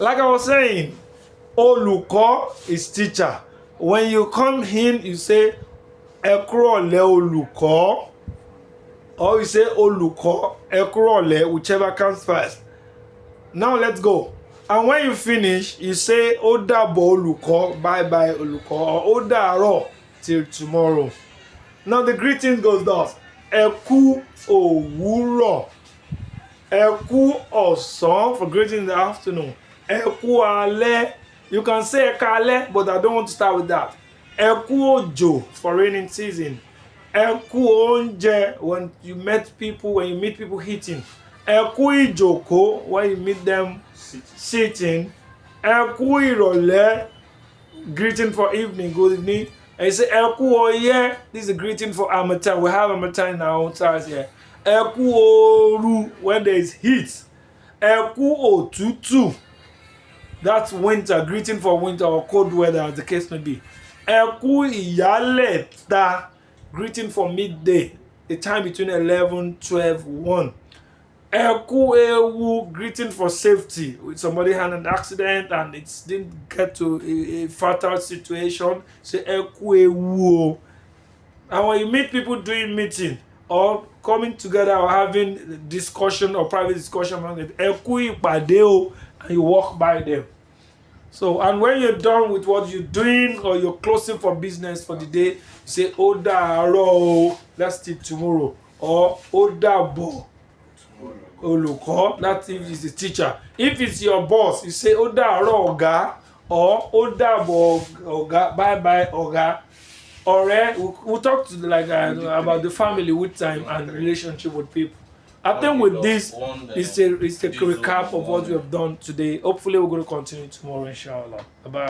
Like I was saying, olùkọ́ is teacher. When you come in, you say ẹ kúrọ̀lẹ́ olùkọ́, or you say olùkọ́ ẹ kúrọ̀lẹ́, whichever comes first. Now let's go. And when you finish, you say ó dàbọ̀ olùkọ́, bye bye olùkọ́, or ó dàárọ̀ till tomorrow. Now the greeting goes thus: ẹ kú òwúrọ̀, ẹ kú ọ̀sán for greeting in the afternoon, ẹ kú alẹ́. You can say ẹ káalẹ́, but I don't want to start with that. Ẹ kú òjò for raining season. Ẹ kú oúnjẹ when you meet people eating. Ẹ kú ìjókòó when you meet them sitting. Ẹ kú ìrọ̀lẹ́, greeting for evening, good evening. And you say ẹ kú ọyẹ́, this is a greeting for harmattan. We have harmattan in our own size here. Ẹ kú ooru when there is heat. Ẹ kú òtútù, that's winter, greeting for winter or cold weather as the case may be. Ẹ kú ìyálẹ̀ta, greeting for midday, the time between 11, 12, 1. Ẹ kú ewu, greeting for safety. With somebody had an accident and it didn't get to a fatal situation, say ẹ kú ewu. And when you meet people doing meeting or coming together or having discussion or private discussion, ẹ kú ìpàdé o, and you walk by them. So, and when you're done with what you're doing or you're closing for business for the day, you say ó dàárọ̀, that's till tomorrow, or ó dàbọ̀ olùkọ́, that's if it's the teacher. If it's your boss, you say ó dàárọ̀ ọ̀gá, or ó dàbọ̀ ọ̀gá, bye bye ọ̀gá. Ọ̀rẹ́, we'll talk to about the family with time and relationship with people. I think with this, it's a recap of what we have done today. Hopefully, we're going to continue tomorrow, inshallah. Bye.